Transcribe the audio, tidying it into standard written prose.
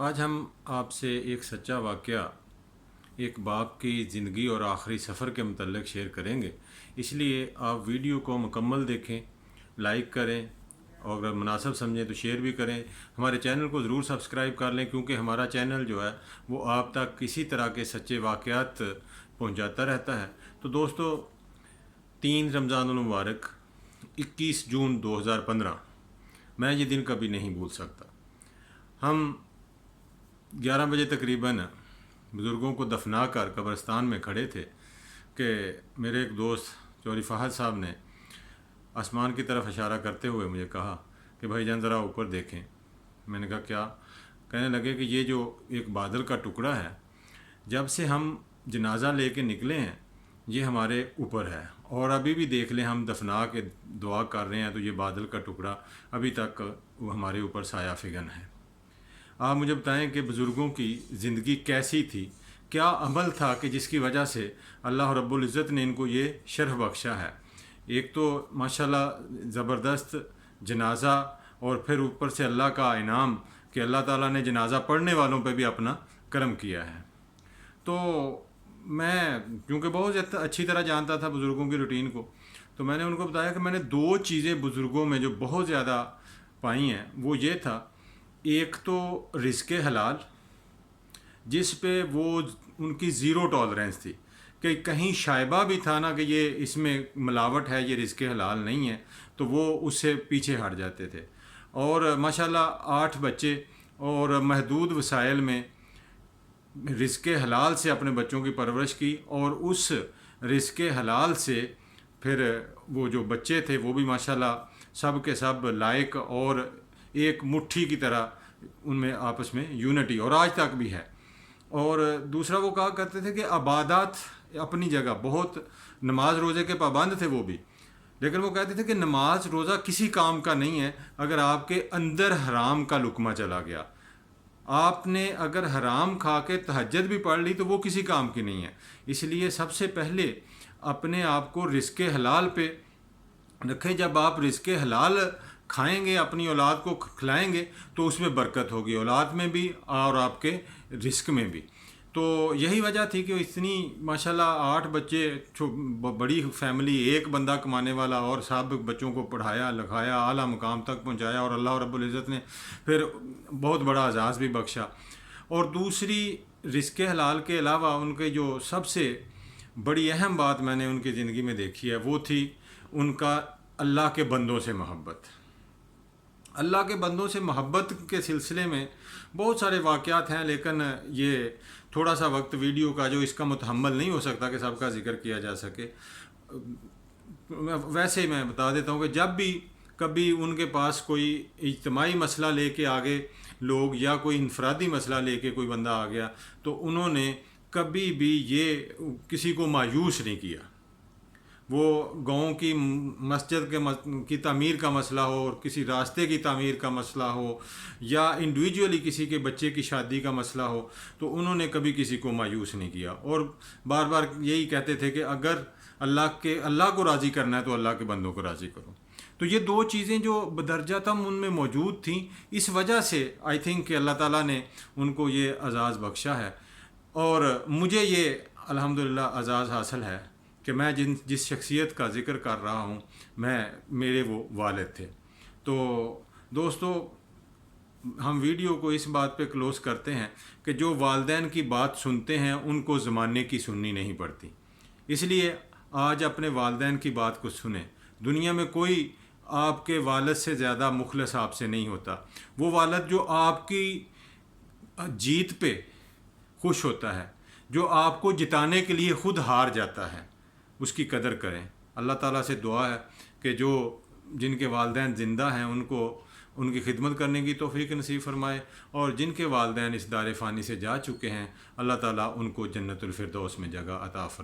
آج ہم آپ سے ایک سچا واقعہ ایک باپ کی زندگی اور آخری سفر کے متعلق شیئر کریں گے، اس لیے آپ ویڈیو کو مکمل دیکھیں، لائک کریں اور اگر مناسب سمجھیں تو شیئر بھی کریں۔ ہمارے چینل کو ضرور سبسکرائب کر لیں کیونکہ ہمارا چینل جو ہے وہ آپ تک کسی طرح کے سچے واقعات پہنچاتا رہتا ہے۔ تو دوستو، 3 رمضان المبارک 21 جون 2015، میں یہ دن کبھی نہیں بھول سکتا۔ ہم 11 بجے تقریباً بزرگوں کو دفنا کر قبرستان میں کھڑے تھے کہ میرے ایک دوست چوہدری فہد صاحب نے آسمان کی طرف اشارہ کرتے ہوئے مجھے کہا کہ بھائی جان ذرا اوپر دیکھیں۔ میں نے کہا کیا؟ کہنے لگے کہ یہ جو ایک بادل کا ٹکڑا ہے، جب سے ہم جنازہ لے کے نکلے ہیں یہ ہمارے اوپر ہے، اور ابھی بھی دیکھ لیں ہم دفنا کے دعا کر رہے ہیں تو یہ بادل کا ٹکڑا ابھی تک وہ ہمارے اوپر سایہ فگن ہے۔ آپ مجھے بتائیں کہ بزرگوں کی زندگی کیسی تھی، کیا عمل تھا کہ جس کی وجہ سے اللہ رب العزت نے ان کو یہ شرف بخشا ہے۔ ایک تو ماشاءاللہ زبردست جنازہ، اور پھر اوپر سے اللہ کا انعام کہ اللہ تعالیٰ نے جنازہ پڑھنے والوں پہ بھی اپنا کرم کیا ہے۔ تو میں کیونکہ بہت اچھی طرح جانتا تھا بزرگوں کی روٹین کو، تو میں نے ان کو بتایا کہ میں نے 2 چیزیں بزرگوں میں جو بہت زیادہ پائی ہیں، وہ یہ تھا، ایک تو رزق حلال، جس پہ وہ ان کی زیرو ٹالرنس تھی کہ کہیں شائبہ بھی تھا نا کہ یہ اس میں ملاوٹ ہے، یہ رزق حلال نہیں ہے، تو وہ اس سے پیچھے ہٹ جاتے تھے۔ اور ماشاءاللہ 8 بچے اور محدود وسائل میں رزق حلال سے اپنے بچوں کی پرورش کی، اور اس رزق حلال سے پھر وہ جو بچے تھے وہ بھی ماشاءاللہ سب کے سب لائق اور ایک مٹھی کی طرح ان میں آپس میں یونٹی، اور آج تک بھی ہے۔ اور دوسرا وہ کہا کرتے تھے کہ عبادات اپنی جگہ، بہت نماز روزے کے پابند تھے وہ بھی، لیکن وہ کہتے تھے کہ نماز روزہ کسی کام کا نہیں ہے اگر آپ کے اندر حرام کا لقمہ چلا گیا۔ آپ نے اگر حرام کھا کے تہجد بھی پڑھ لی تو وہ کسی کام کی نہیں ہے۔ اس لیے سب سے پہلے اپنے آپ کو رزق حلال پہ رکھیں۔ جب آپ رزق حلال کھائیں گے، اپنی اولاد کو کھلائیں گے تو اس میں برکت ہوگی، اولاد میں بھی اور آپ کے رزق میں بھی۔ تو یہی وجہ تھی کہ اتنی ماشاءاللہ 8 بچے، بڑی فیملی، ایک بندہ کمانے والا، اور سب بچوں کو پڑھایا لکھایا، اعلیٰ مقام تک پہنچایا، اور اللہ رب العزت نے پھر بہت بڑا اعزاز بھی بخشا۔ اور دوسری رزق حلال کے علاوہ ان کے جو سب سے بڑی اہم بات میں نے ان کی زندگی میں دیکھی ہے وہ تھی ان کا اللہ کے بندوں سے محبت۔ اللہ کے بندوں سے محبت کے سلسلے میں بہت سارے واقعات ہیں، لیکن یہ تھوڑا سا وقت ویڈیو کا جو اس کا متحمل نہیں ہو سکتا کہ سب کا ذکر کیا جا سکے۔ ویسے میں بتا دیتا ہوں کہ جب بھی کبھی ان کے پاس کوئی اجتماعی مسئلہ لے کے آگے لوگ، یا کوئی انفرادی مسئلہ لے کے کوئی بندہ آ گیا، تو انہوں نے کبھی بھی یہ کسی کو مایوس نہیں کیا۔ وہ گاؤں کی مسجد کی تعمیر کا مسئلہ ہو، اور کسی راستے کی تعمیر کا مسئلہ ہو، یا انڈیویجولی کسی کے بچے کی شادی کا مسئلہ ہو، تو انہوں نے کبھی کسی کو مایوس نہیں کیا، اور بار بار یہی کہتے تھے کہ اگر اللہ کو راضی کرنا ہے تو اللہ کے بندوں کو راضی کرو۔ تو یہ 2 چیزیں جو بدرجہ تم ان میں موجود تھیں، اس وجہ سے آئی تھنک کہ اللہ تعالیٰ نے ان کو یہ اعزاز بخشا ہے، اور مجھے یہ الحمدللہ اعزاز حاصل ہے کہ میں جس شخصیت کا ذکر کر رہا ہوں، میرے وہ والد تھے۔ تو دوستو، ہم ویڈیو کو اس بات پہ کلوز کرتے ہیں کہ جو والدین کی بات سنتے ہیں ان کو زمانے کی سننی نہیں پڑتی، اس لیے آج اپنے والدین کی بات کو سنیں۔ دنیا میں کوئی آپ کے والد سے زیادہ مخلص آپ سے نہیں ہوتا۔ وہ والد جو آپ کی جیت پہ خوش ہوتا ہے، جو آپ کو جتانے کے لیے خود ہار جاتا ہے، اس کی قدر کریں۔ اللہ تعالیٰ سے دعا ہے کہ جن کے والدین زندہ ہیں ان کو ان کی خدمت کرنے کی توفیق نصیب فرمائے، اور جن کے والدین اس دار فانی سے جا چکے ہیں، اللہ تعالیٰ ان کو جنت الفردوس میں جگہ عطا فرمائے۔